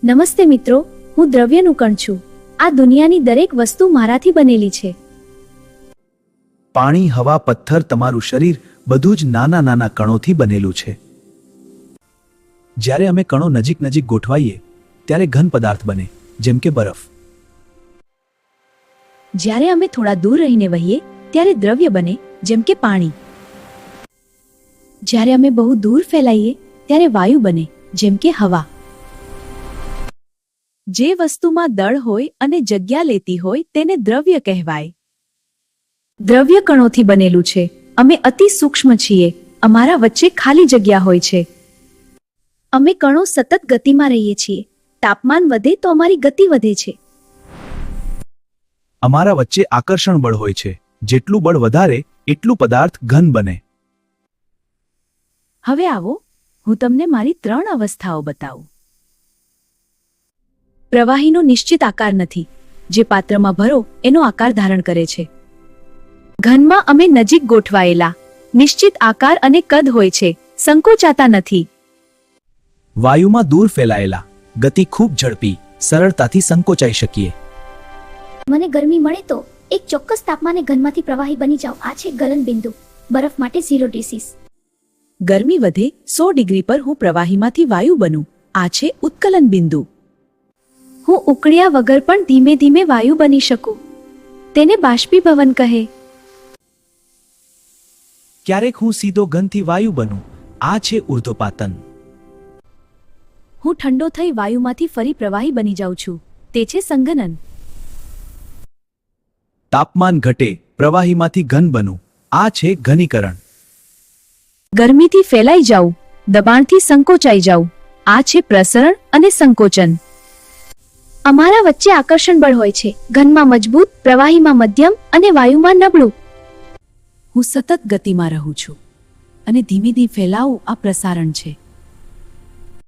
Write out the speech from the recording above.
નમસ્તે મિત્રો, હું દ્રવ્યનું કણ છું. આ દુનિયાની દરેક વસ્તુ મારાથી બનેલી છે. પાણી, હવા, પથ્થર, તમારું શરીર બધું જ નાના નાના કણોથી બનેલું છે. જ્યારે અમે કણો નજીક નજીક ગોઠવાઈએ ત્યારે ઘન પદાર્થ બને, જેમ કે બરફ. જ્યારે અમે થોડા દૂર રહીને વહીએ ત્યારે દ્રવ્ય બને, જેમ કે પાણી. જ્યારે અમે બહુ દૂર ફેલાઈએ ત્યારે વાયુ બને, જેમ કે હવા. જે વસ્તુમાં દળ હોય અને જગ્યા લેતી હોય તેને દ્રવ્ય કહેવાય. દ્રવ્ય કણોથી બનેલું છે. અમે અતિ સૂક્ષ્મ છીએ. અમારા વચ્ચે ખાલી જગ્યા હોય છે. અમે કણો સતત ગતિમાં રહીએ છીએ. તાપમાન વધે તો અમારી ગતિ વધે છે. અમારા વચ્ચે આકર્ષણ બળ હોય છે. જેટલું બળ વધારે એટલું પદાર્થ ઘન બને. હવે આવો, હું તમને મારી 3 અવસ્થાઓ બતાવું. પ્રવાહીનો નિશ્ચિત આકાર નથી. જે પાત્રમાં ભરો એનો આકાર ધારણ કરે છે. ઘનમાં અમે નજીક ગોઠવાયેલા, નિશ્ચિત આકાર અને કદ હોય છે, સંકોચાતા નથી. વાયુમાં દૂર ફેલાયેલા, ગતિ ખૂબ ઝડપી, સરળતાથી સંકોચાઈ શકીએ. મને ગરમી મળે તો એક ચોક્કસ તાપમાને ઘનમાંથી પ્રવાહી બની જાવ. આ છે ગલન બિંદુ. બરફ માટે 0 ડિગ્રી. ગરમી વધે 100 ડિગ્રી પર હું પ્રવાહીમાંથી વાયુ બનું. આ છે ઉત્કલન બિંદુ. હું ઉકળ્યા વગર પણ ધીમે ધીમે વાયુ બની શકું. તેને બાષ્પીભવન કહે. ક્યારેક હું સીધો ઘનથી વાયુ બનું. આ છે ઉર્ધ્વપાતન. હું ઠંડો થઈ વાયુમાંથી ફરી પ્રવાહી બની જાઉં છું. તે છે સંઘનન. તાપમાન ઘટે, પ્રવાહીમાંથી ઘન બનું. આ છે ઘનીકરણ. ગરમીથી ફેલાઈ જાઉં, દબાણથી સંકોચાઈ જાઉં. આ છે પ્રસરણ અને સંકોચન. અમારા વચ્ચે આકર્ષણ બળ હોય છે. ઘનમાં મજબૂત, પ્રવાહીમાં મધ્યમ અને વાયુમાં નબળું. હું સતત ગતિમાં રહું છું અને ધીમે ધીમે ફેલાવું. આ પ્રસારણ છે.